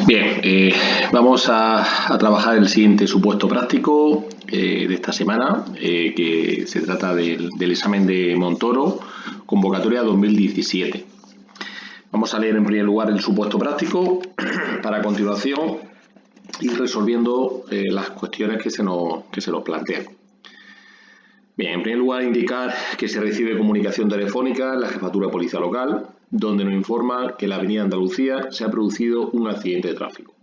Bien, vamos a trabajar el siguiente supuesto práctico de esta semana, que se trata del examen de Montoro, convocatoria 2017. Vamos a leer en primer lugar el supuesto práctico para a continuación ir resolviendo las cuestiones que se nos plantean. Bien, en primer lugar indicar que se recibe comunicación telefónica en la Jefatura de Policía Local, donde nos informa que en la Avenida Andalucía se ha producido un accidente de tráfico,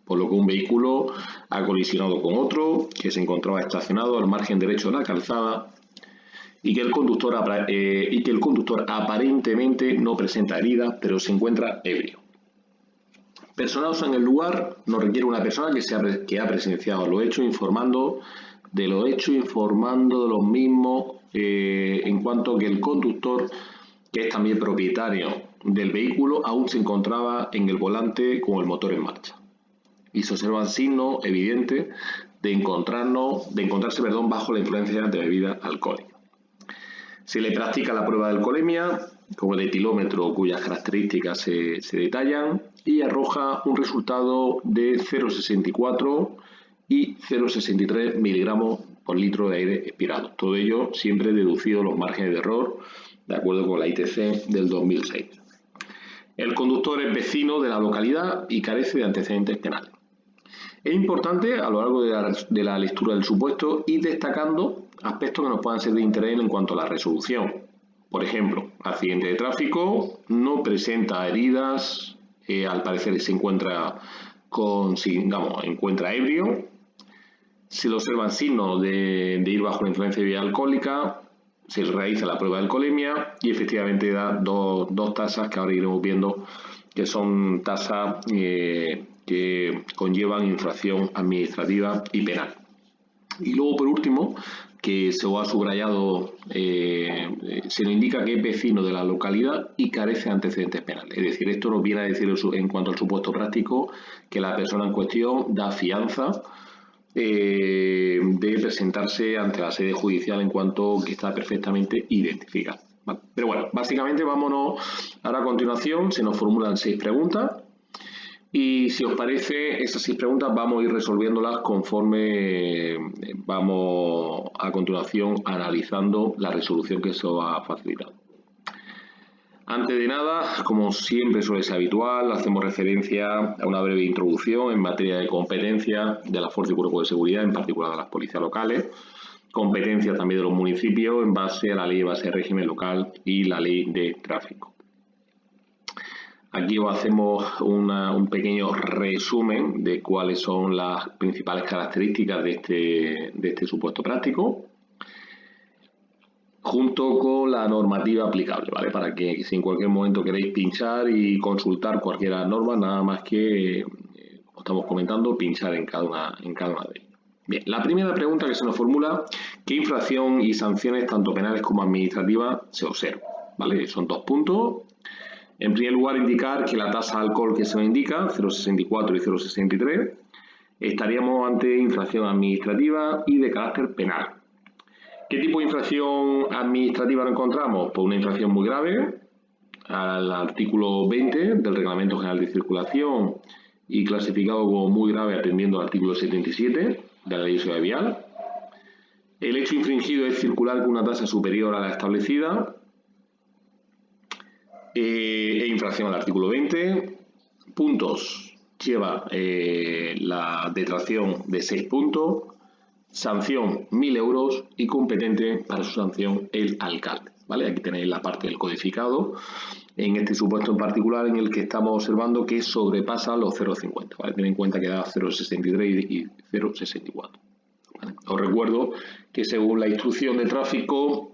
por lo que un vehículo ha colisionado con otro que se encontraba estacionado al margen derecho de la calzada y que el conductor aparentemente no presenta heridas, pero se encuentra ebrio. Personados en el lugar, nos requiere una persona que ha presenciado los hechos, informando de los mismos, en cuanto que el conductor, que es también propietario del vehículo, aún se encontraba en el volante con el motor en marcha. Y se observan signos evidentes de encontrarse bajo la influencia de bebida alcohólica. Se le practica la prueba de alcoholemia con el etilómetro, cuyas características se detallan, y arroja un resultado de 0,64 y 0,63 miligramos por litro de aire expirado. Todo ello siempre deducido los márgenes de error de acuerdo con la ITC del 2006. El conductor es vecino de la localidad y carece de antecedentes penales. Es importante a lo largo de la lectura del supuesto ir destacando aspectos que nos puedan ser de interés en cuanto a la resolución. Por ejemplo, accidente de tráfico, no presenta heridas, al parecer se encuentra ebrio, se le observan signos de ir bajo la influencia de bebida alcohólica, se realiza la prueba de alcoholemia y efectivamente da dos tasas que ahora iremos viendo, que son tasas que conllevan infracción administrativa y penal. Y luego, por último, que se ha subrayado, se nos indica que es vecino de la localidad y carece de antecedentes penales. Es decir, esto nos viene a decir en cuanto al supuesto práctico que la persona en cuestión da fianza de presentarse ante la sede judicial en cuanto que está perfectamente identificado. ¿Vale? Pero bueno, básicamente vámonos. Ahora a continuación se nos formulan 6 preguntas y si os parece, esas 6 preguntas vamos a ir resolviéndolas conforme vamos a continuación analizando la resolución que se os ha facilitado. Antes de nada, como siempre suele ser habitual, hacemos referencia a una breve introducción en materia de competencia de las fuerzas y cuerpos de seguridad, en particular de las policías locales, competencia también de los municipios en base a la ley de base de régimen local y la ley de tráfico. Aquí os hacemos un pequeño resumen de cuáles son las principales características de este supuesto práctico, junto con la normativa aplicable, ¿vale? Para que si en cualquier momento queréis pinchar y consultar cualquiera de las normas, nada más que, como estamos comentando, pinchar en cada una de ellas. Bien, la primera pregunta que se nos formula, ¿qué infracción y sanciones, tanto penales como administrativas, se observan? ¿Vale? Son 2 puntos. En primer lugar, indicar que la tasa de alcohol que se nos indica, 0,64 y 0,63, estaríamos ante infracción administrativa y de carácter penal. ¿Qué tipo de infracción administrativa nos encontramos? Pues una infracción muy grave, al artículo 20 del Reglamento General de Circulación y clasificado como muy grave atendiendo al artículo 77 de la Ley de Seguridad Vial. El hecho infringido es circular con una tasa superior a la establecida. Infracción al artículo 20. Puntos. Lleva la detracción de 6 puntos. Sanción 1.000 euros y competente para su sanción el alcalde. ¿Vale? Aquí tenéis la parte del codificado en este supuesto en particular en el que estamos observando que sobrepasa los 0,50. ¿Vale? Tened en cuenta que da 0,63 y 0,64. ¿Vale? Os recuerdo que según la instrucción de tráfico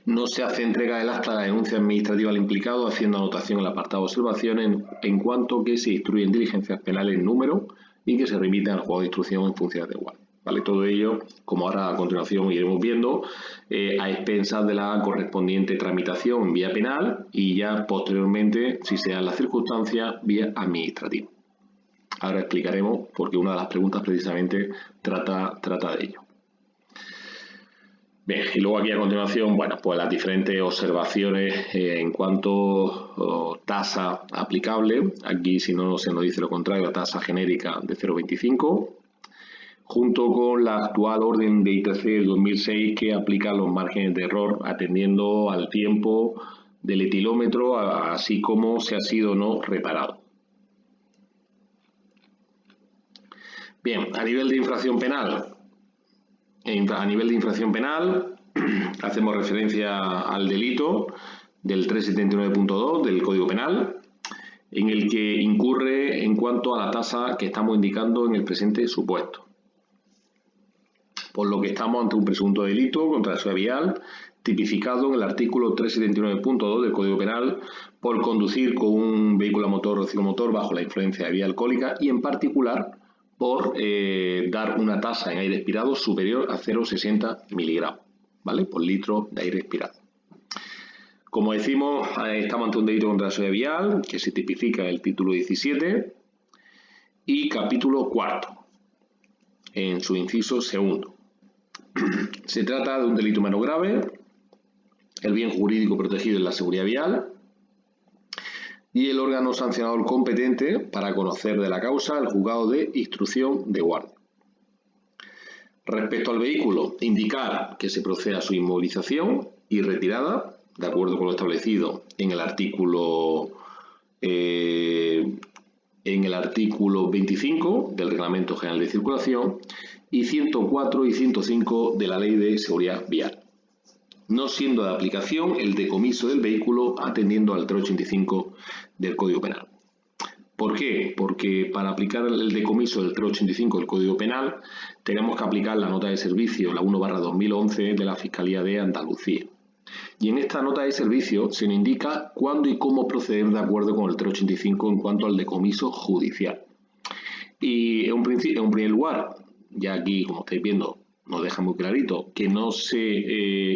no se hace entrega del acta de la denuncia administrativa al implicado, haciendo anotación en el apartado de observaciones en cuanto que se instruyen diligencias penales en número y que se remiten al juzgado de instrucción en funciones de guardia. ¿Vale? Todo ello, como ahora a continuación iremos viendo, a expensas de la correspondiente tramitación en vía penal y ya posteriormente, si se dan las circunstancias, vía administrativa. Ahora explicaremos porque una de las preguntas precisamente trata de ello. Bien, y luego aquí a continuación, bueno, pues las diferentes observaciones en cuanto tasa aplicable. Aquí, si no se nos dice lo contrario, la tasa genérica de 0,25, junto con la actual orden de ITC del 2006 que aplica los márgenes de error atendiendo al tiempo del etilómetro, así como si ha sido o no reparado. Bien, a nivel de infracción penal, hacemos referencia al delito del 379.2 del Código Penal, en el que incurre en cuanto a la tasa que estamos indicando en el presente supuesto. Por lo que estamos ante un presunto delito contra la seguridad vial, tipificado en el artículo 379.2 del Código Penal, por conducir con un vehículo a motor o ciclomotor bajo la influencia de bebida alcohólica y, en particular, por dar una tasa en aire expirado superior a 0,60 miligramos, ¿vale?, por litro de aire expirado. Como decimos, estamos ante un delito contra la seguridad vial, que se tipifica en el título 17 y capítulo 4, en su inciso segundo. Se trata de un delito menos grave, el bien jurídico protegido es la seguridad vial, y el órgano sancionador competente para conocer de la causa, el juzgado de instrucción de guardia. Respecto al vehículo, indicar que se procede a su inmovilización y retirada, de acuerdo con lo establecido en el artículo 25 del Reglamento General de Circulación y 104 y 105 de la Ley de Seguridad Vial, no siendo de aplicación el decomiso del vehículo atendiendo al 385 del Código Penal. ¿Por qué? Porque para aplicar el decomiso del 385 del Código Penal tenemos que aplicar la nota de servicio, la 1/2011 de la Fiscalía de Andalucía. Y en esta nota de servicio se nos indica cuándo y cómo proceder de acuerdo con el 385 en cuanto al decomiso judicial. Y en primer lugar, ya aquí, como estáis viendo, nos deja muy clarito que no se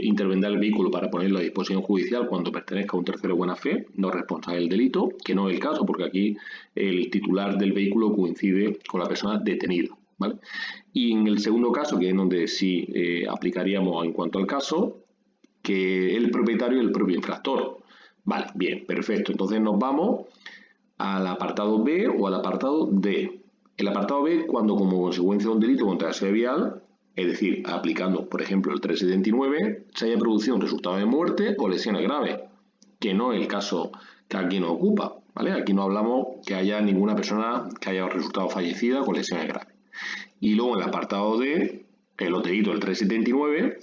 intervendrá el vehículo para ponerlo a disposición judicial cuando pertenezca a un tercero de buena fe, no responsable del delito, que no es el caso porque aquí el titular del vehículo coincide con la persona detenida, ¿vale? Y en el segundo caso, que es donde sí aplicaríamos en cuanto al caso, que el propietario y el propio infractor. Vale, bien, perfecto. Entonces nos vamos al apartado B o al apartado D. El apartado B, cuando como consecuencia de un delito contra la seguridad vial, es decir, aplicando, por ejemplo, el 379, se haya producido un resultado de muerte o lesiones graves, que no es el caso que aquí nos ocupa, ¿vale? Aquí no hablamos que haya ninguna persona que haya resultado fallecida con lesiones graves. Y luego en el apartado D, los delitos del 379,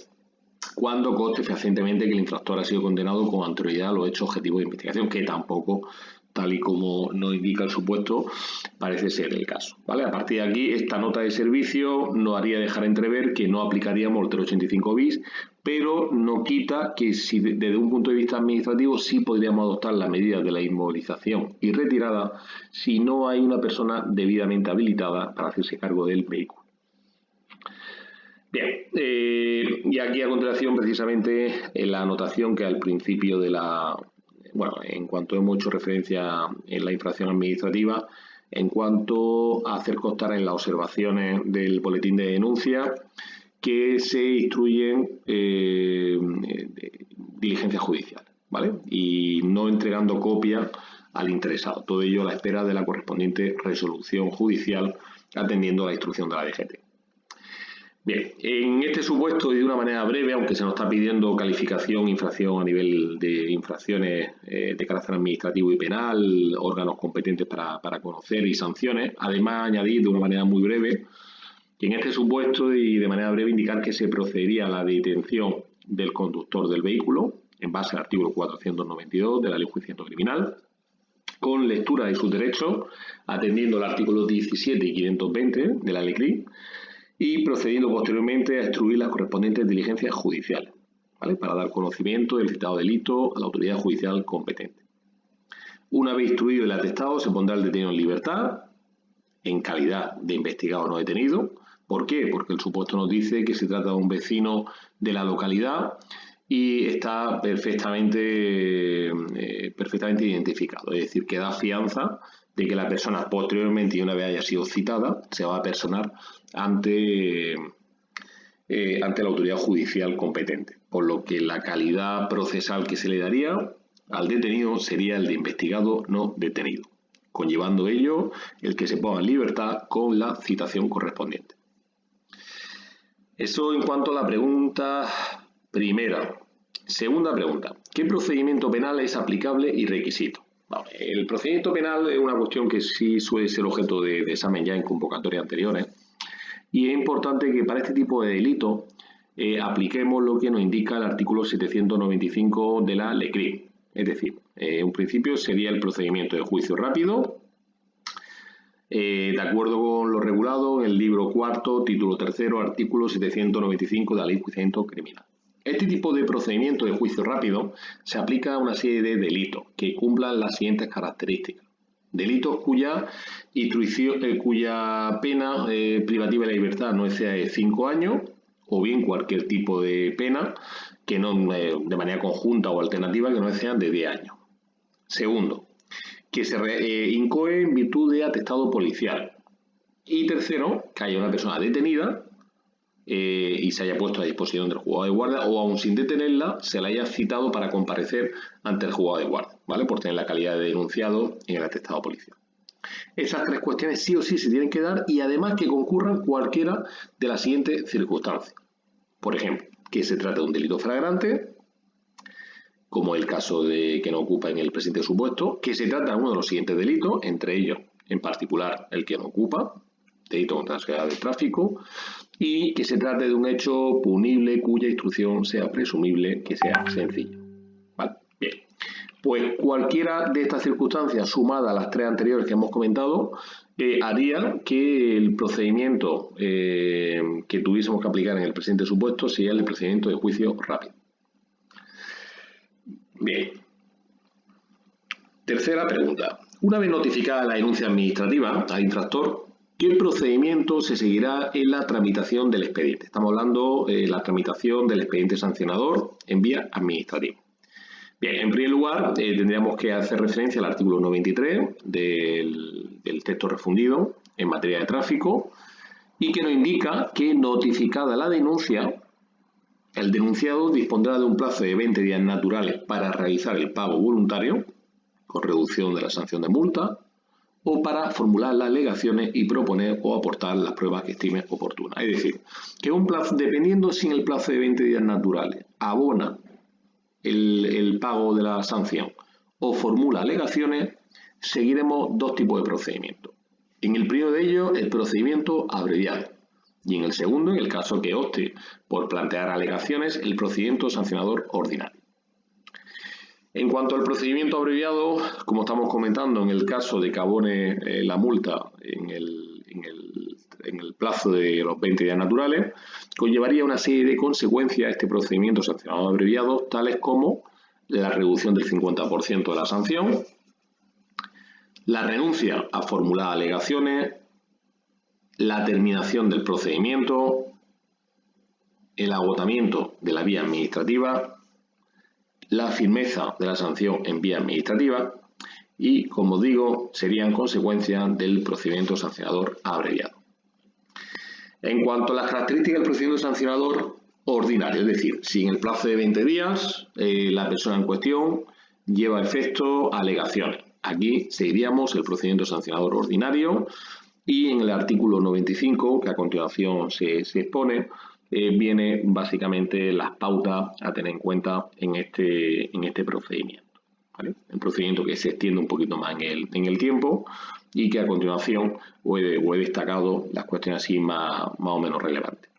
cuando conste fehacientemente que el infractor ha sido condenado con anterioridad a los hechos objetivos de investigación, que tampoco, tal y como nos indica el supuesto, parece ser el caso, ¿vale? A partir de aquí, esta nota de servicio nos haría dejar entrever que no aplicaríamos el 385 bis, pero no quita que si desde un punto de vista administrativo sí podríamos adoptar la medida de la inmovilización y retirada si no hay una persona debidamente habilitada para hacerse cargo del vehículo. Bien, y aquí a continuación precisamente en la anotación que al principio de la... Bueno, en cuanto hemos hecho referencia en la infracción administrativa, en cuanto a hacer constar en las observaciones del boletín de denuncia que se instruyen diligencias judiciales, ¿vale? Y no entregando copia al interesado. Todo ello a la espera de la correspondiente resolución judicial atendiendo a la instrucción de la DGT. Bien, en este supuesto y de una manera breve, aunque se nos está pidiendo calificación, infracción a nivel de infracciones de carácter administrativo y penal, órganos competentes para conocer y sanciones, además añadir de una manera muy breve que en este supuesto y de manera breve indicar que se procedería a la detención del conductor del vehículo en base al artículo 492 de la Ley de Enjuiciamiento Criminal, con lectura de sus derechos, atendiendo al artículo 17 y 520 de la Ley CRI, y procediendo posteriormente a instruir las correspondientes diligencias judiciales, ¿vale?, para dar conocimiento del citado delito a la autoridad judicial competente. Una vez instruido el atestado, se pondrá el detenido en libertad, en calidad de investigado no detenido. ¿Por qué? Porque el supuesto nos dice que se trata de un vecino de la localidad y está perfectamente identificado, es decir, que da fianza de que la persona posteriormente y una vez haya sido citada se va a personar ante ante la autoridad judicial competente, por lo que la calidad procesal que se le daría al detenido sería el de investigado no detenido, conllevando ello el que se ponga en libertad con la citación correspondiente. Eso en cuanto a la pregunta primera. Segunda pregunta, ¿qué procedimiento penal es aplicable y requisito? Vale, el procedimiento penal es una cuestión que sí suele ser objeto de examen ya en convocatorias anteriores, y es importante que para este tipo de delitos apliquemos lo que nos indica el artículo 795 de la LECRIM. Es decir, un principio sería el procedimiento de juicio rápido, de acuerdo con lo regulado en el libro cuarto, título tercero, artículo 795 de la Ley de Enjuiciamiento Criminal. Este tipo de procedimiento de juicio rápido se aplica a una serie de delitos que cumplan las siguientes características. Delitos cuya pena privativa de la libertad no sea de 5 años, o bien cualquier tipo de pena que no de manera conjunta o alternativa que no sean de 10 años. Segundo, que se incoe en virtud de atestado policial. Y tercero, que haya una persona detenida y se haya puesto a disposición del juzgado de guardia, o aún sin detenerla, se la haya citado para comparecer ante el juzgado de guardia, ¿vale? Por tener la calidad de denunciado en el atestado policial. Esas tres cuestiones sí o sí se tienen que dar, y además que concurran cualquiera de las siguientes circunstancias. Por ejemplo, que se trate de un delito flagrante, como el caso de que no ocupa en el presente supuesto, que se trata de uno de los siguientes delitos, entre ellos, en particular, el que no ocupa, delito contra la seguridad del tráfico, y que se trate de un hecho punible cuya instrucción sea presumible que sea sencilla. ¿Vale? Bien. Pues cualquiera de estas circunstancias, sumada a las tres anteriores que hemos comentado, haría que el procedimiento que tuviésemos que aplicar en el presente supuesto sería el procedimiento de juicio rápido. Bien. Tercera pregunta. Una vez notificada la denuncia administrativa al infractor, ¿qué procedimiento se seguirá en la tramitación del expediente? Estamos hablando de la tramitación del expediente sancionador en vía administrativa. Bien, en primer lugar, tendríamos que hacer referencia al artículo 93 del texto refundido en materia de tráfico, y que nos indica que, notificada la denuncia, el denunciado dispondrá de un plazo de 20 días naturales para realizar el pago voluntario, con reducción de la sanción de multa, o para formular las alegaciones y proponer o aportar las pruebas que estime oportunas. Es decir, que un plazo, dependiendo si en el plazo de 20 días naturales abona el pago de la sanción o formula alegaciones, seguiremos dos tipos de procedimientos. En el primero de ellos, el procedimiento abreviado, y en el segundo, en el caso que opte por plantear alegaciones, el procedimiento sancionador ordinario. En cuanto al procedimiento abreviado, como estamos comentando, en el caso de que abone la multa en el plazo de los 20 días naturales, conllevaría una serie de consecuencias este procedimiento sancionador abreviado, tales como la reducción del 50% de la sanción, la renuncia a formular alegaciones, la terminación del procedimiento, el agotamiento de la vía administrativa, la firmeza de la sanción en vía administrativa y, como digo, serían consecuencias del procedimiento sancionador abreviado. En cuanto a las características del procedimiento sancionador ordinario, es decir, si en el plazo de 20 días la persona en cuestión lleva a efecto alegaciones. Aquí seguiríamos el procedimiento sancionador ordinario, y en el artículo 95, que a continuación se expone, viene básicamente las pautas a tener en cuenta en este procedimiento, ¿vale? El procedimiento que se extiende un poquito más en el tiempo, y que a continuación he destacado las cuestiones así más o menos relevantes.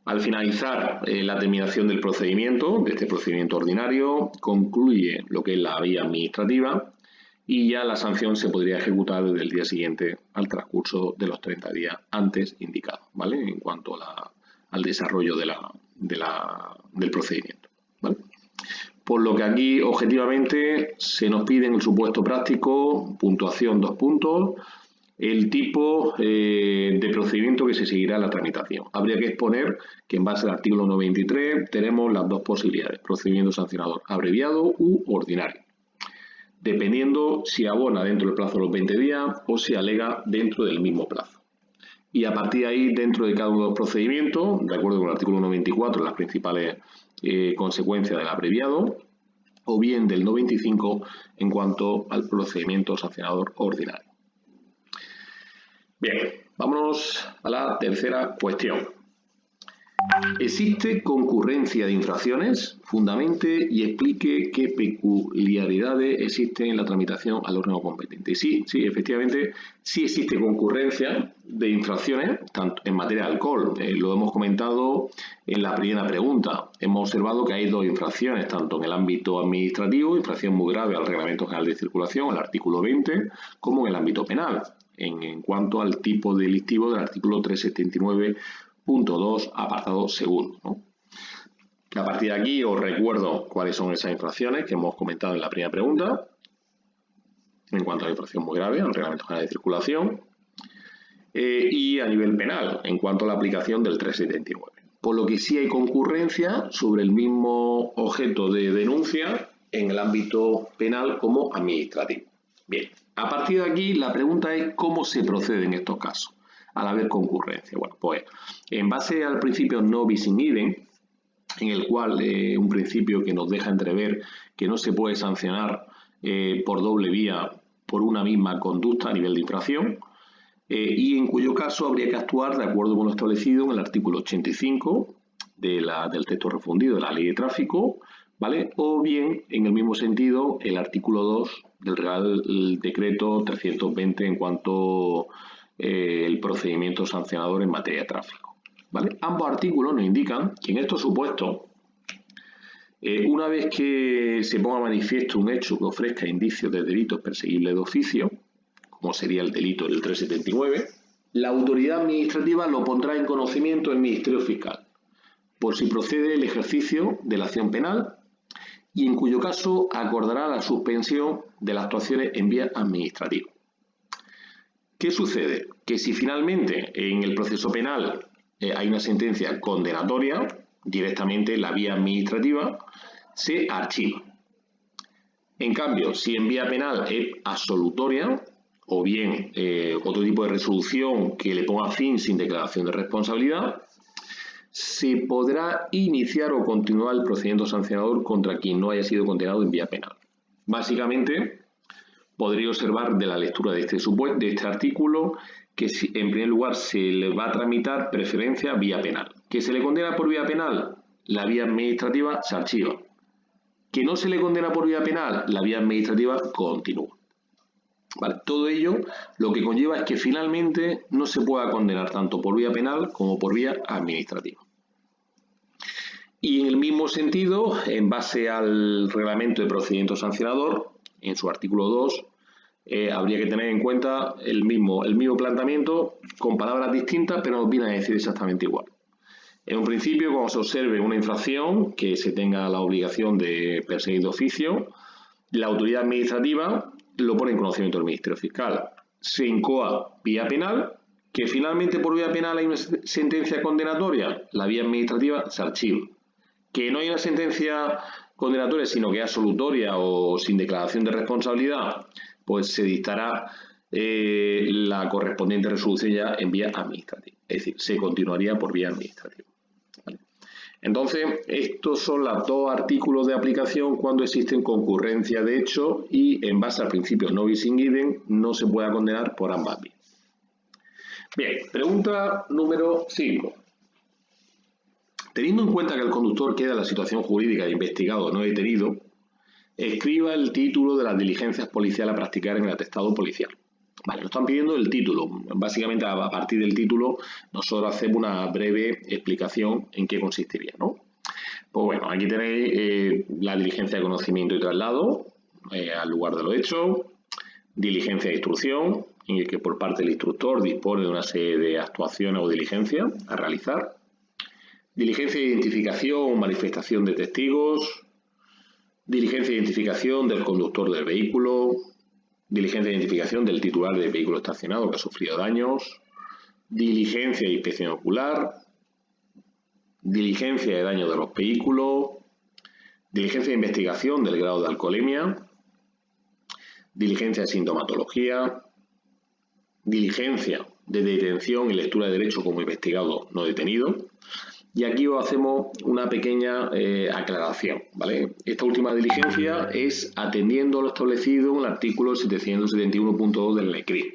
Al finalizar la terminación del procedimiento, de este procedimiento ordinario, concluye lo que es la vía administrativa, y ya la sanción se podría ejecutar desde el día siguiente al transcurso de los 30 días antes indicados, ¿vale? En cuanto al desarrollo del procedimiento, ¿vale? Por lo que aquí, objetivamente, se nos pide en el supuesto práctico, puntuación 2 puntos, el tipo de procedimiento que se seguirá en la tramitación. Habría que exponer que en base al artículo 93 tenemos las dos posibilidades: procedimiento sancionador abreviado u ordinario, dependiendo si abona dentro del plazo de los 20 días o si alega dentro del mismo plazo. y a partir de ahí, dentro de cada uno de los procedimientos, de acuerdo con el artículo 94, las principales consecuencias del abreviado, o bien del 95 en cuanto al procedimiento sancionador ordinario. Bien, vámonos a la tercera cuestión. ¿Existe concurrencia de infracciones? Fundamente y explique qué peculiaridades existen en la tramitación al órgano competente. Sí, efectivamente, sí existe concurrencia de infracciones, tanto en materia de alcohol. Lo hemos comentado en la primera pregunta. Hemos observado que hay dos infracciones, tanto en el ámbito administrativo, infracción muy grave al Reglamento General de Circulación, el artículo 20, como en el ámbito penal, en cuanto al tipo delictivo del artículo 379.2, apartado segundo, ¿no? Que a partir de aquí os recuerdo cuáles son esas infracciones que hemos comentado en la primera pregunta, en cuanto a la infracción muy grave al Reglamento General de Circulación, y a nivel penal, en cuanto a la aplicación del 379. Por lo que sí hay concurrencia sobre el mismo objeto de denuncia en el ámbito penal como administrativo. Bien, a partir de aquí la pregunta es cómo se procede en estos casos al haber concurrencia. Bueno, pues en base al principio no bis in idem, en el cual un principio que nos deja entrever que no se puede sancionar por doble vía por una misma conducta a nivel de infracción, y en cuyo caso habría que actuar de acuerdo con lo establecido en el artículo 85 del texto refundido de la Ley de Tráfico, ¿vale? O bien, en el mismo sentido, el artículo 2 del Real Decreto 320 en cuanto el procedimiento sancionador en materia de tráfico, ¿vale? Ambos artículos nos indican que en estos supuestos, una vez que se ponga manifiesto un hecho que ofrezca indicios de delitos perseguibles de oficio, como sería el delito del 379, la autoridad administrativa lo pondrá en conocimiento del Ministerio Fiscal, por si procede el ejercicio de la acción penal, y en cuyo caso acordará la suspensión de las actuaciones en vía administrativa. ¿Qué sucede? Que si finalmente en el proceso penal hay una sentencia condenatoria, directamente la vía administrativa se archiva. En cambio, si en vía penal es absolutoria, o bien otro tipo de resolución que le ponga fin sin declaración de responsabilidad, se podrá iniciar o continuar el procedimiento sancionador contra quien no haya sido condenado en vía penal. Básicamente, podría observar de la lectura de este artículo que en primer lugar se le va a tramitar preferencia vía penal. ¿Que se le condena por vía penal? La vía administrativa se archiva. ¿Que no se le condena por vía penal? La vía administrativa continúa. ¿Vale? Todo ello lo que conlleva es que finalmente no se pueda condenar tanto por vía penal como por vía administrativa. Y en el mismo sentido, en base al reglamento de procedimiento sancionador, en su artículo 2, habría que tener en cuenta el mismo planteamiento con palabras distintas, pero nos viene a decir exactamente igual. En un principio, cuando se observe una infracción que se tenga la obligación de perseguir de oficio, la autoridad administrativa lo pone en conocimiento del Ministerio Fiscal. Se incoa vía penal, que finalmente por vía penal hay una sentencia condenatoria, la vía administrativa se archiva. Que no hay una sentencia condenatoria, sino que es absolutoria o sin declaración de responsabilidad, pues se dictará la correspondiente resolución ya en vía administrativa. Es decir, se continuaría por vía administrativa. ¿Vale? Entonces, estos son los dos artículos de aplicación cuando existen concurrencia de hecho y en base al principio no bis in idem no se pueda condenar por ambas vías. Bien, pregunta número 5. Teniendo en cuenta que el conductor queda en la situación jurídica de investigado no detenido, escriba el título de las diligencias policiales a practicar en el atestado policial. Vale, nos están pidiendo el título. Básicamente, a partir del título, nosotros hacemos una breve explicación en qué consistiría, ¿no? Pues bueno, aquí tenéis la diligencia de conocimiento y traslado al lugar de los hechos, diligencia de instrucción, en el que por parte del instructor dispone de una serie de actuaciones o diligencias a realizar, diligencia de identificación o manifestación de testigos, diligencia de identificación del conductor del vehículo, diligencia de identificación del titular del vehículo estacionado que ha sufrido daños, diligencia de inspección ocular, diligencia de daño de los vehículos, diligencia de investigación del grado de alcoholemia, diligencia de sintomatología, diligencia de detención y lectura de derecho como investigado no detenido. Y aquí os hacemos una pequeña aclaración, ¿vale? Esta última diligencia es atendiendo lo establecido en el artículo 771.2 del LECRIM,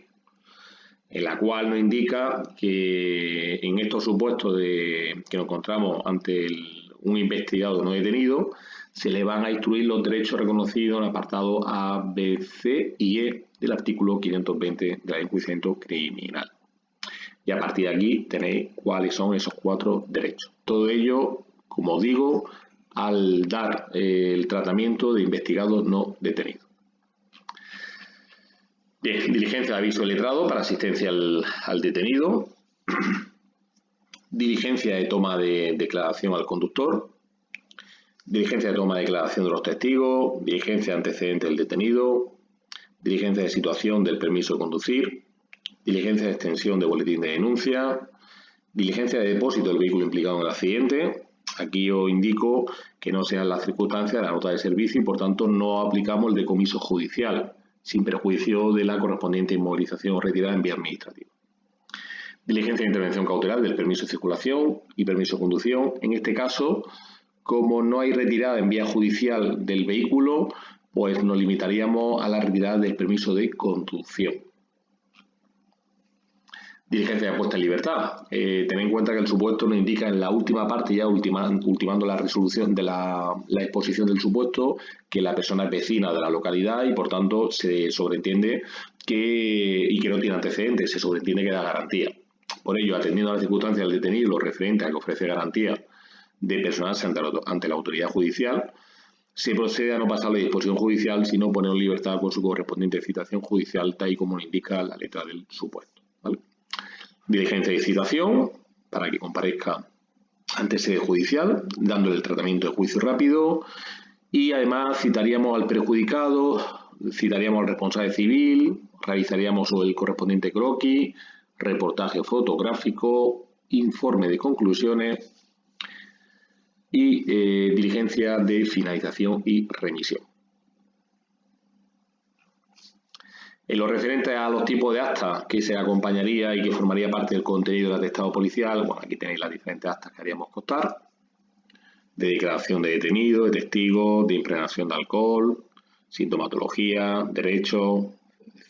en la cual nos indica que en estos supuestos que nos encontramos ante un investigado no detenido, se le van a instruir los derechos reconocidos en el apartado A, B, C y E del artículo 520 de la Ley de Enjuiciamiento Criminal. Y a partir de aquí tenéis cuáles son esos 4 derechos. Todo ello, como os digo, al dar el tratamiento de investigado no detenido. Bien, diligencia de aviso de letrado para asistencia al detenido. Diligencia de toma de declaración al conductor. Diligencia de toma de declaración de los testigos. Diligencia de antecedente del detenido. Diligencia de situación del permiso de conducir. Diligencia de extensión de boletín de denuncia. Diligencia de depósito del vehículo implicado en el accidente. Aquí os indico que no sean las circunstancias de la nota de servicio y por tanto no aplicamos el decomiso judicial, sin perjuicio de la correspondiente inmovilización o retirada en vía administrativa. Diligencia de intervención cautelar del permiso de circulación y permiso de conducción. En este caso, como no hay retirada en vía judicial del vehículo, pues nos limitaríamos a la retirada del permiso de conducción. Diligencia de puesta en libertad. Tened en cuenta que el supuesto nos indica en la última parte, ya ultimando la resolución de la exposición del supuesto, que la persona es vecina de la localidad y por tanto se sobreentiende que no tiene antecedentes, se sobreentiende que da garantía. Por ello, atendiendo a las circunstancias del detenido referente a que ofrece garantía de personarse ante la autoridad judicial, se procede a no pasar la disposición judicial, sino poner en libertad con su correspondiente citación judicial, tal y como nos indica la letra del supuesto, ¿vale? Diligencia de citación para que comparezca ante sede judicial, dándole el tratamiento de juicio rápido, y además citaríamos al perjudicado, citaríamos al responsable civil, realizaríamos el correspondiente croquis, reportaje fotográfico, informe de conclusiones y diligencia de finalización y remisión. En lo referente a los tipos de actas que se acompañaría y que formaría parte del contenido del atestado policial, bueno, aquí tenéis las diferentes actas que haríamos constar, de declaración de detenido, de testigo, de impregnación de alcohol, sintomatología, derecho,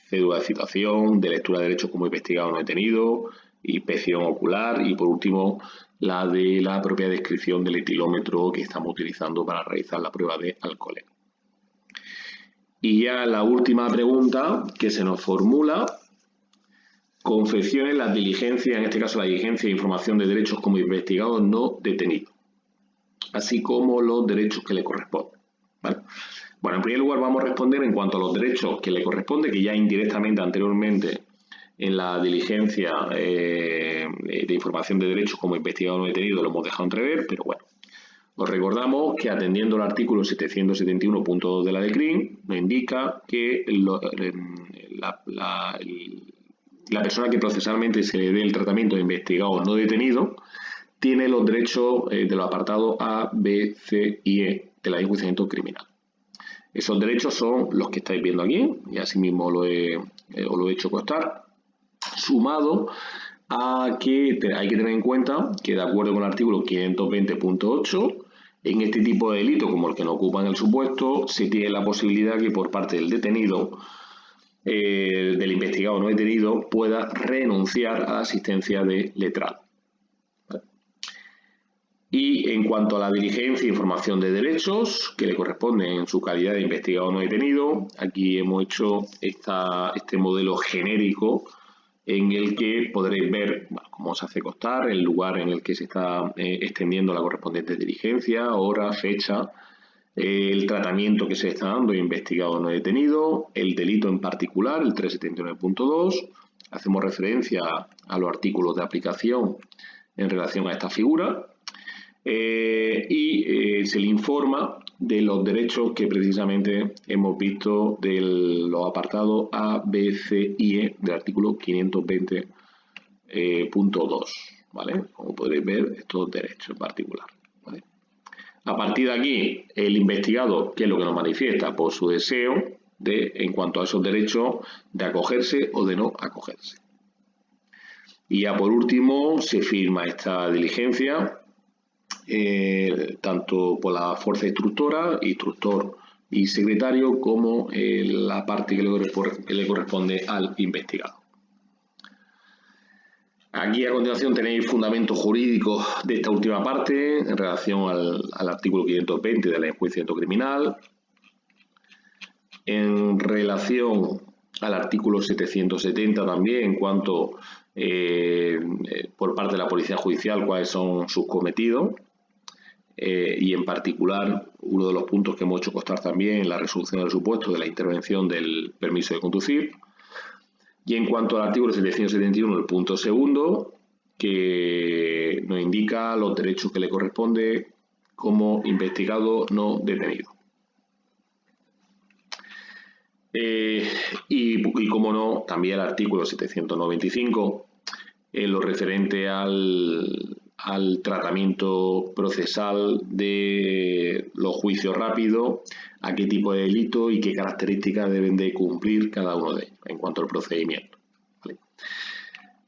cédula de citación, de lectura de derechos como investigado no detenido, inspección ocular y por último la de la propia descripción del etilómetro que estamos utilizando para realizar la prueba de alcoholemia. Y ya la última pregunta que se nos formula, confeccione las diligencias, en este caso la diligencia de información de derechos como investigado no detenido, así como los derechos que le corresponden, ¿vale? Bueno, en primer lugar vamos a responder en cuanto a los derechos que le corresponden, que ya indirectamente anteriormente en la diligencia de información de derechos como investigado no detenido lo hemos dejado entrever, pero bueno. Os recordamos que atendiendo al artículo 771.2 de la LECRIM nos indica que la persona que procesalmente se le dé el tratamiento de investigado no detenido tiene los derechos de los apartados A, B, C y E de la Ley de Enjuiciamiento Criminal. Esos derechos son los que estáis viendo aquí, y asimismo os lo he hecho constar, sumado a que hay que tener en cuenta que de acuerdo con el artículo 520.8, en este tipo de delito, como el que nos ocupa en el supuesto, se tiene la posibilidad que por parte del detenido, del investigado no detenido, pueda renunciar a la asistencia de letrado. Y en cuanto a la diligencia e información de derechos que le corresponden en su calidad de investigado no detenido, aquí hemos hecho este modelo genérico en el que podréis ver cómo se hace constar, el lugar en el que se está extendiendo la correspondiente diligencia, hora, fecha, el tratamiento que se está dando investigado no detenido, el delito en particular, el 379.2, hacemos referencia a los artículos de aplicación en relación a esta figura y se le informa de los derechos que precisamente hemos visto de los apartados A, B, C y E del artículo 520.2, ¿vale? Como podréis ver, estos derechos en particular, ¿vale? A partir de aquí, el investigado, ¿qué es lo que nos manifiesta? Por su deseo en cuanto a esos derechos, de acogerse o de no acogerse. Y ya por último se firma esta diligencia tanto por la fuerza instructora, instructor y secretario, como la parte que le corresponde al investigado. Aquí a continuación tenéis fundamentos jurídicos de esta última parte en relación al artículo 520 de la enjuiciamiento criminal, en relación al artículo 770 también en cuanto por parte de la Policía Judicial cuáles son sus cometidos, y en particular uno de los puntos que hemos hecho constar también en la resolución del supuesto de la intervención del permiso de conducir. Y en cuanto al artículo 771, el punto segundo, que nos indica los derechos que le corresponde como investigado no detenido. Y como no, también el artículo 795, en lo referente al tratamiento procesal de los juicios rápidos, a qué tipo de delito y qué características deben de cumplir cada uno de ellos en cuanto al procedimiento. ¿Vale?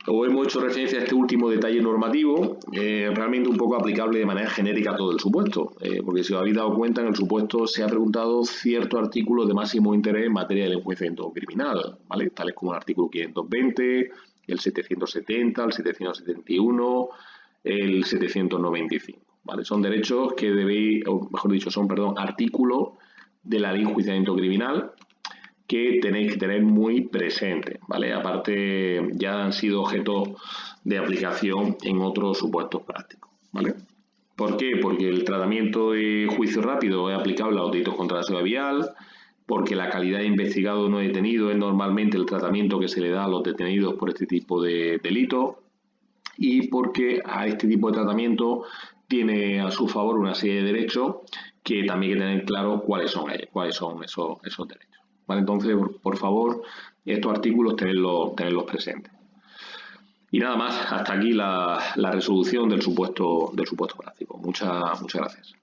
Os hemos hecho referencia a este último detalle normativo, realmente un poco aplicable de manera genérica a todo el supuesto, porque si os habéis dado cuenta, en el supuesto se ha preguntado ciertos artículos de máximo interés en materia del enjuiciamiento criminal, ¿vale? Tales como el artículo 520, el 770, el 771, el 795, ¿vale? Son derechos que debéis, o mejor dicho, son, artículos de la ley de enjuiciamiento criminal que tenéis que tener muy presente, ¿vale? Aparte, ya han sido objeto de aplicación en otros supuestos prácticos, ¿vale? ¿Por qué? Porque el tratamiento de juicio rápido es aplicable a los delitos contra la seguridad vial, porque la calidad de investigado no detenido es normalmente el tratamiento que se le da a los detenidos por este tipo de delitos, y porque a este tipo de tratamiento tiene a su favor una serie de derechos que también hay que tener claro cuáles son esos derechos. ¿Vale? Entonces, por favor, estos artículos tenerlos presentes. Y nada más, hasta aquí la resolución del supuesto práctico. Muchas gracias.